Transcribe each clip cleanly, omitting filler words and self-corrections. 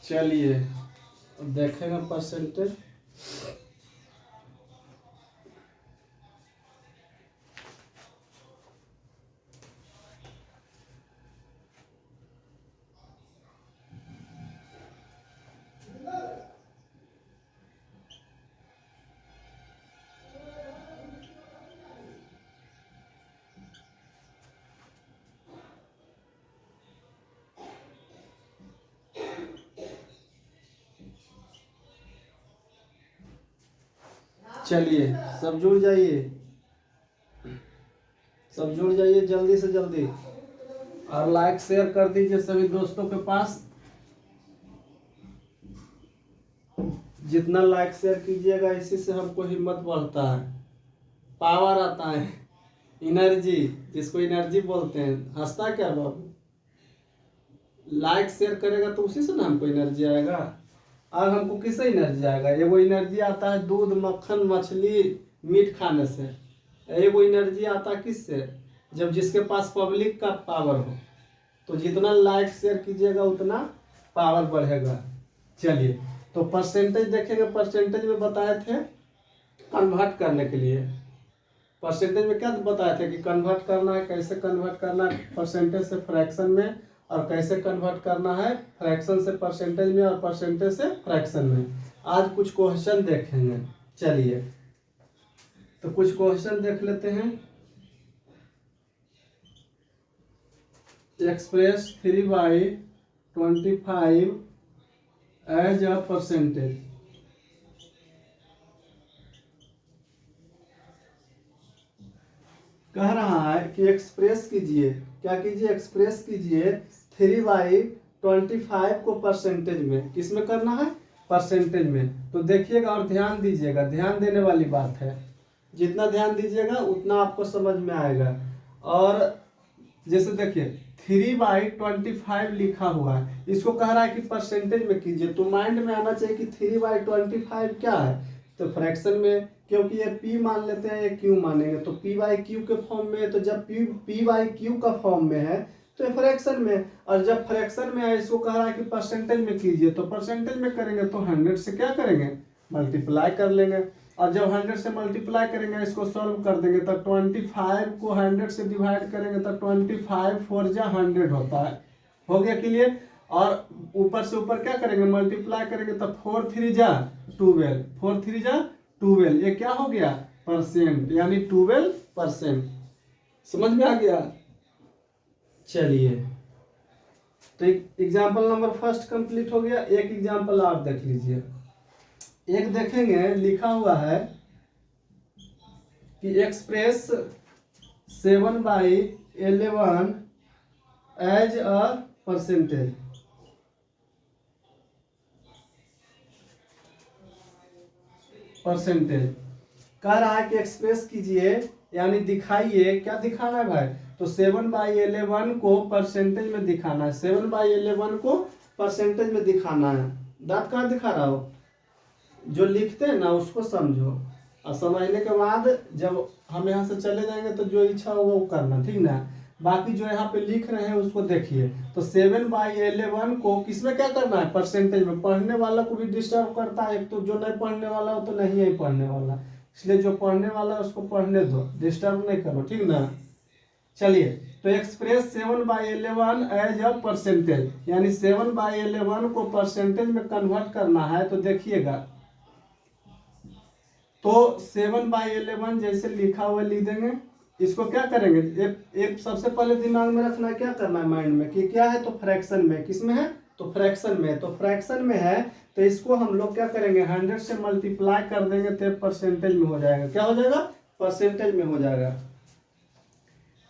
चलिए देखेंगे परसेंटेज। चलिए सब जुड़ जाइए, सब जुड़ जाइए जल्दी से जल्दी, और लाइक शेयर कर दीजिए सभी दोस्तों के पास। जितना लाइक शेयर कीजिएगा इसी से हमको हिम्मत बढ़ता है, पावर आता है, एनर्जी, जिसको एनर्जी बोलते हैं। हंसता क्या बाबू, लाइक शेयर करेगा तो उसी से ना हमको एनर्जी आएगा। और हमको किससे एनर्जी आएगा? ये वो एनर्जी आता है दूध, मक्खन, मछली, मीट खाने से। ये वो एनर्जी आता है किससे? जब जिसके पास पब्लिक का पावर हो। तो जितना लाइक शेयर कीजिएगा उतना पावर बढ़ेगा। चलिए तो परसेंटेज देखेंगे। परसेंटेज में बताए थे कन्वर्ट करने के लिए। परसेंटेज में क्या बताए थे कि कन्वर्ट करना है, कैसे कन्वर्ट करना है परसेंटेज से फ्रैक्शन में, और कैसे कन्वर्ट करना है फ्रैक्शन से परसेंटेज में, और परसेंटेज से फ्रैक्शन में। आज कुछ क्वेश्चन देखेंगे। चलिए तो कुछ क्वेश्चन देख लेते हैं। Express 3/25 as a percentage. कह रहा है कि एक्सप्रेस कीजिए, क्या कीजिए? एक्सप्रेस कीजिए 3/25 को परसेंटेज में। किस में करना है? परसेंटेज में। तो देखिएगा और ध्यान दीजिएगा, ध्यान देने वाली बात है। जितना ध्यान दीजिएगा उतना आपको समझ में आएगा। और जैसे देखिए 3/25 लिखा हुआ है, इसको कह रहा है कि परसेंटेज में कीजिए। तो माइंड में आना चाहिए कि 3/25 क्या है? तो फ्रैक्शन में, क्योंकि ये p मान लेते हैं, ये q मानेंगे, तो p/q के फॉर्म में। तो जब p/q का फॉर्म में है तो ये फ्रैक्शन में, और जब फ्रैक्शन में है इसको कह रहा है कि परसेंटेज में कीजिए। तो परसेंटेज में करेंगे तो 100 से क्या करेंगे? मल्टीप्लाई कर लेंगे। और जब 100 से मल्टीप्लाई करेंगे, इसको सॉल्व कर देंगे, तो 25 को 100 से डिवाइड करेंगे तो 25 4 जा 100 होता है। हो गया क्लियर? और ऊपर से ऊपर क्या करेंगे? मल्टीप्लाई करेंगे तो 4 3 जा 12, 4 3 जा 12। ये क्या हो गया? परसेंट, यानी 12%। समझ में आ गया? चलिए तो एग्जाम्पल नंबर फर्स्ट कंप्लीट हो गया। एक एग्जाम्पल आप देख लीजिए। एक देखेंगे, लिखा हुआ है कि express 7/11 as a percentage. Percentage कह रहा है कि एक्सप्रेस कीजिए, यानी दिखाइए। क्या दिखाना है भाई? तो 7/11 को परसेंटेज में दिखाना है। 7/11 को परसेंटेज में दिखाना है। दांत कहाँ दिखा रहा हो? जो लिखते हैं ना उसको समझो, और समझने के बाद जब हम यहाँ से चले जाएंगे तो जो इच्छा हो वो करना, ठीक ना? बाकी जो यहाँ पे लिख रहे हैं उसको देखिए। तो 7/11 को किसमें क्या करना है? परसेंटेज में। पढ़ने वाला को भी डिस्टर्ब करता है, एक तो जो नहीं पढ़ने वाला हो तो नहीं है पढ़ने वाला, इसलिए जो पढ़ने वाला है उसको पढ़ने दो, डिस्टर्ब नहीं करो, ठीक ना? चलिए तो एक्सप्रेस 7/11 एज अ परसेंटेज, यानी 7/11 को परसेंटेज में कन्वर्ट करना है। तो देखिएगा, तो 7/11 जैसे लिखा हुआ लिख देंगे। इसको क्या करेंगे? एक सबसे पहले दिमाग में रखना है, क्या करना है माइंड में कि क्या है? तो फ्रैक्शन में। किस में है? तो फ्रैक्शन में। तो फ्रैक्शन में है तो इसको हम लोग क्या करेंगे? 100 से मल्टीप्लाई कर देंगे तो परसेंटेज में हो जाएगा। क्या हो जाएगा? परसेंटेज में हो जाएगा।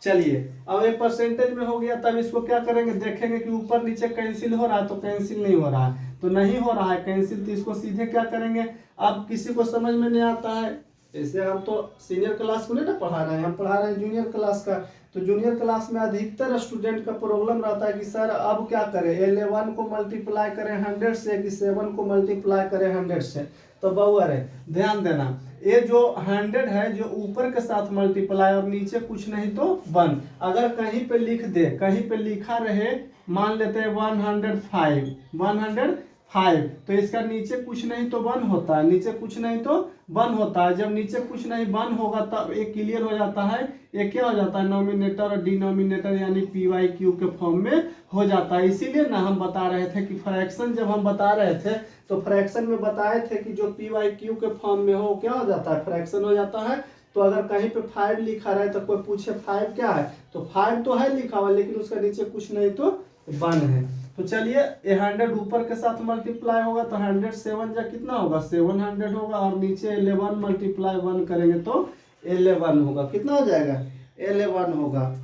चलिए अब ये परसेंटेज में हो गया, तब इसको क्या करेंगे? देखेंगे कि ऊपर नीचे कैंसिल हो रहा है, तो कैंसिल नहीं हो रहा है, तो नहीं हो रहा है कैंसिल, तो इसको सीधे क्या करेंगे? अब किसी को समझ में नहीं आता है, जैसे हम तो सीनियर क्लास को नहीं ना पढ़ा रहे हैं, हम पढ़ा रहे हैं जूनियर क्लास का। तो जूनियर क्लास में अधिकतर स्टूडेंट का प्रॉब्लम रहता है कि सर अब क्या करें? 11 को मल्टीप्लाई करें 100 से कि 7 को मल्टीप्लाई करें 100 से? तो बहु अरे ध्यान देना, ये जो 100 है जो ऊपर के साथ मल्टीप्लाई और नीचे कुछ नहीं तो 1। अगर कहीं पे लिख दे, कहीं पे लिखा रहे, मान लेते हैं 105, 5, तो इसका नीचे कुछ नहीं तो 1 होता है, नीचे कुछ नहीं तो 1 होता है। जब नीचे कुछ नहीं 1 होगा तब एक क्लियर हो जाता है, ये क्या हो जाता है, नॉमिनेटर और डिनोमिनेटर यानी पी वाई क्यू के फॉर्म में हो जाता है। इसीलिए ना हम बता रहे थे कि फ्रैक्शन जब हम बता रहे थे तो फ्रैक्शन में बताए थे कि जो पी वाई क्यू के फॉर्म में हो क्या हो जाता है, फ्रैक्शन हो जाता है। तो अगर कहीं पे 5 लिखा रहे तो कोई पूछे 5 क्या है, तो 5 तो है लिखा हुआ लेकिन उसका नीचे कुछ नहीं तो 1 है। तो चलिए 100 ऊपर के साथ मल्टीप्लाई होगा तो 100 7 जा कितना होगा, 700 होगा, और नीचे 11 मल्टीप्लाई 1 करेंगे तो 11 होगा। कितना हो जाएगा, 11 होगा।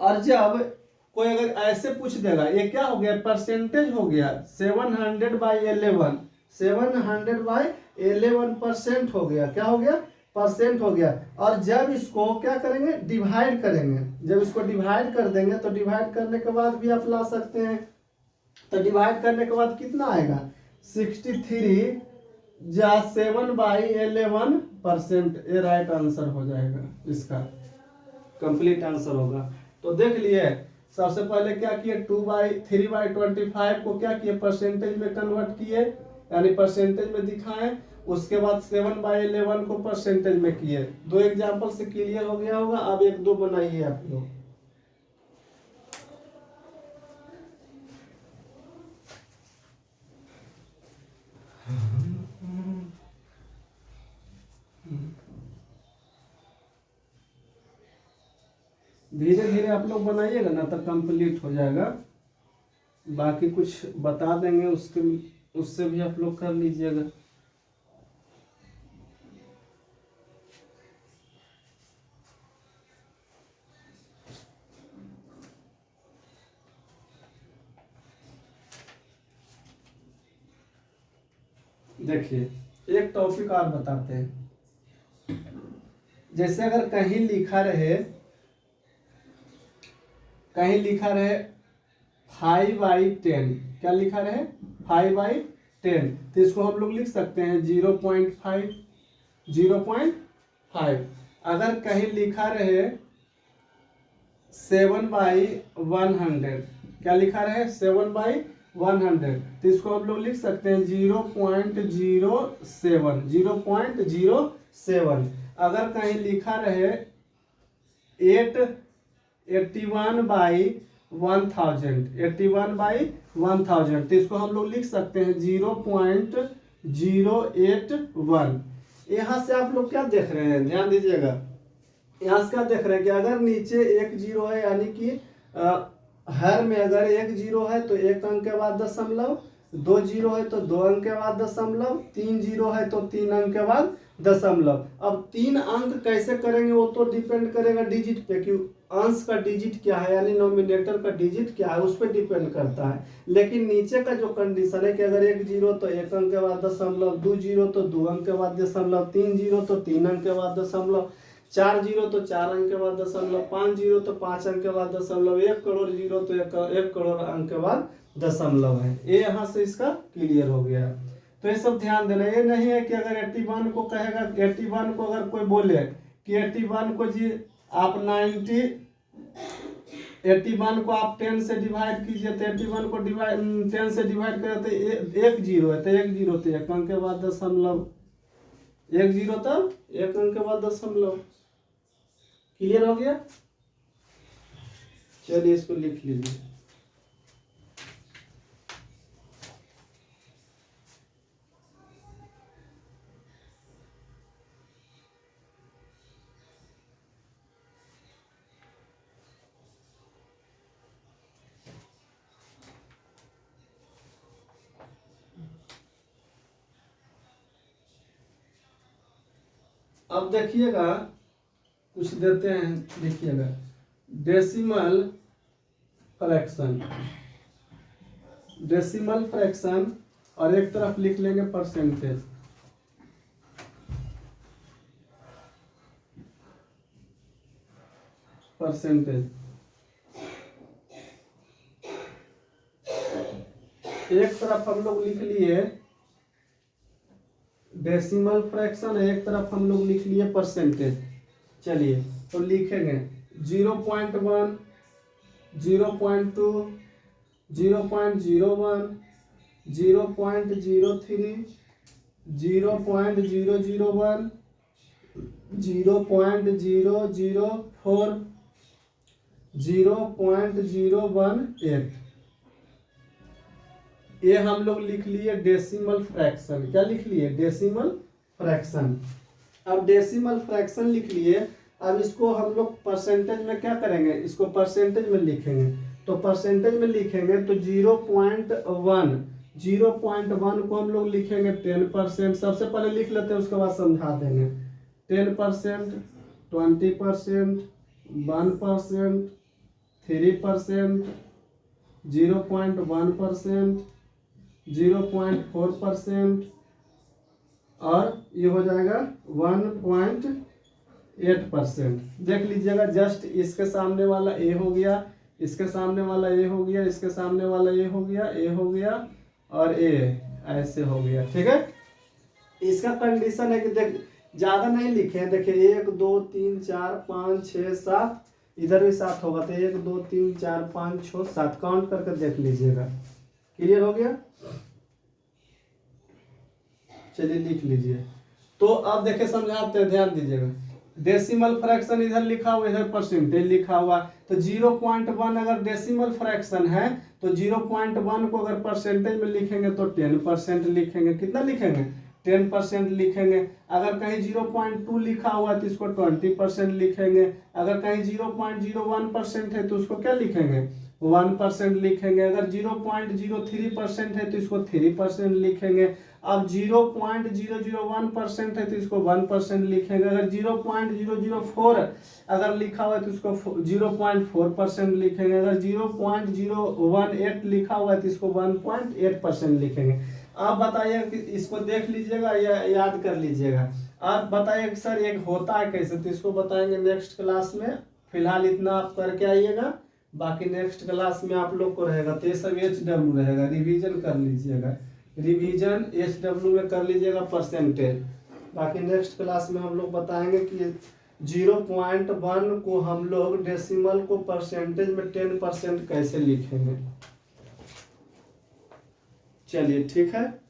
और जब कोई अगर ऐसे पूछ देगा, ये क्या हो गया, परसेंटेज हो गया, 700/11, 700/11% हो गया, क्या हो गया, परसेंट हो गया। और जब इसको क्या करेंगे, डिवाइड करेंगे, जब इसको डिवाइड कर देंगे तो डिवाइड करने के बाद भी आप ला सकते हैं। तो डिवाइड करने के बाद कितना आएगा, 63 जा 7/11%, ये राइट आंसर हो जाएगा, इसका कंप्लीट आंसर होगा। तो देख लिए, सबसे पहले क्या किए, 3/25 को क्या किए, परसेंटेज में कन्वर्ट किए यानी परसेंटेज में दिखाएं। उसके बाद 7/11 को परसेंटेज में किए। 2 एग्जाम्पल से क्लियर हो गया होगा। अब 1-2 बनाइए आप लोग। धीरे धीरे आप लोग बनाइएगा ना तो कंप्लीट हो जाएगा। बाकी कुछ बता देंगे उसके, उससे भी आप लोग कर लीजिएगा। देखिए एक टॉपिक और बताते हैं। जैसे अगर कहीं लिखा रहे, कहीं लिखा रहे 5/10, क्या लिखा रहे, 5/10, तो इसको हम लोग लिख सकते हैं 0.5, 0.5। अगर कहीं लिखा रहे 7/100, क्या लिखा रहे, 7/100, तो इसको हम लोग लिख सकते हैं 0.07, 0.07। अगर कहीं लिखा रहे 81/1000, 81/1000, तो इसको हम लोग लिख सकते हैं 0.081। यहाँ से आप लोग क्या देख रहे हैं, ध्यान दीजिएगा। यहाँ से क्या देख रहे हैं कि अगर नीचे 1 0 है यानी कि हर में अगर 1 0 है तो 1 अंक के बाद दशमलव, 2 0 है तो 2 अंक के बाद दशमलव, 3 0 है तो 3 अंक के बाद दशमलव। अब 3 अंक कैसे करेंगे वो तो डिपेंड करेगा डिजिट पे, कि अंश का डिजिट क्या है यानी नॉमिनेटर का डिजिट क्या है, उस पर डिपेंड करता है। लेकिन नीचे का जो कंडीशन है कि अगर 1 0 तो 1 अंक के बाद दशमलव, 2 0 तो 2 अंक के बाद दशमलव, 3 0 तो 3 अंक के बाद दशमलव, 4 0 तो 4 अंक के बाद दशमलव, 5 0 तो 5 अंक के बाद दशमलव, 1 करोड़ 0 तो 1 करोड़ अंक के बाद दशमलव है। ये यहाँ से इसका क्लियर हो गया। तो ये सब ध्यान देना। ये नहीं है कि अगर 81 को कहेगा, 81 को अगर कोई बोले कि 81 को जी आप 81 को आप 10 से डिवाइड कीजिए, तो 81 को 10 से डिवाइड करें तो 1 0 है, तो 1 0 तो 1 अंक के बाद दशमलव, 1 0 तब 1 अंक के बाद दशमलव। क्लियर हो गया, चलिए इसको लिख लीजिए। अब देखिएगा, कुछ देते हैं, देखिएगा डेसिमल फ्रैक्शन, डेसिमल फ्रैक्शन, और एक तरफ लिख लेंगे परसेंटेज। परसेंटेज एक तरफ हम लोग लिख लिए डेसिमल फ्रैक्शन, एक तरफ हम लोग लिख लिए परसेंटेज। चलिए तो लिखेंगे 0.1, 0.2, 0.01, 0.03, 0.001, 0.004, 0.018। ये हम लोग लिख लिए डेसिमल फ्रैक्शन। क्या लिख लिए? Decimal fraction. अब डेसिमल फ्रैक्शन लिख लिए, अब इसको हम लोग परसेंटेज में क्या करेंगे? इसको परसेंटेज में लिखेंगे। तो परसेंटेज में लिखेंगे तो 0.1 को हम लोग लिखेंगे 10%। सबसे पहले लिख लेते हैं, उसके बाद समझा देंगे। 10%, 20%, 1%, 3%, 0.1%, 0.4%, और ये हो जाएगा 1.8%। देख लीजिएगा, जस्ट इसके सामने वाला ए हो गया, इसके सामने वाला ए हो गया, इसके सामने वाला ए हो गया, ए हो गया और ए ऐसे हो गया। ठीक है, इसका कंडीशन है कि देख ज्यादा नहीं लिखे हैं। देखिए 1 2 3 4 5 6 7, इधर भी 7 होगा तो 1 2 3 4 5 6 7 काउंट करके देख लीजिएगा। क्लियर हो गया? चलिए लिख लीजिए। तो अब देखिए समझाते हैं, ध्यान दीजिएगा। डेसिमल फ्रैक्शन इधर लिखा हुआ, इधर परसेंटेज लिखा हुआ। तो 0.1 अगर डेसिमल फ्रैक्शन है तो 0.1 को अगर परसेंटेज में लिखेंगे तो 10% लिखेंगे। कितना लिखेंगे? 10% लिखेंगे। अगर कहीं 0.2 लिखा हुआ है तो इसको 20% लिखेंगे। अगर कहीं 0.01% है तो उसको क्या लिखेंगे? 1% लिखेंगे। अगर 0.03% है तो इसको 3% लिखेंगे। अब 0.001% है तो इसको 1% लिखेंगे। अगर 0.004 अगर लिखा हुआ है तो इसको 0.4% लिखेंगे। अगर 0.018 लिखा हुआ है तो इसको 1.8% लिखेंगे। आप बताइए कि इसको देख लीजिएगा या याद कर लीजिएगा। आप बताइए कि सर एक होता है कैसे, तो इसको बताएंगे नेक्स्ट क्लास में। फिलहाल इतना आप करके आइएगा, बाकी नेक्स्ट क्लास में आप लोग को रहेगा। तो ये सब HW रहेगा, रिवीजन कर लीजिएगा। रिवीजन HW में कर लीजिएगा परसेंटेज। बाकी नेक्स्ट क्लास में हम लोग बताएंगे कि 0.1 को हम लोग डेसिमल को परसेंटेज में 10% कैसे लिखेंगे। चलिए ठीक है।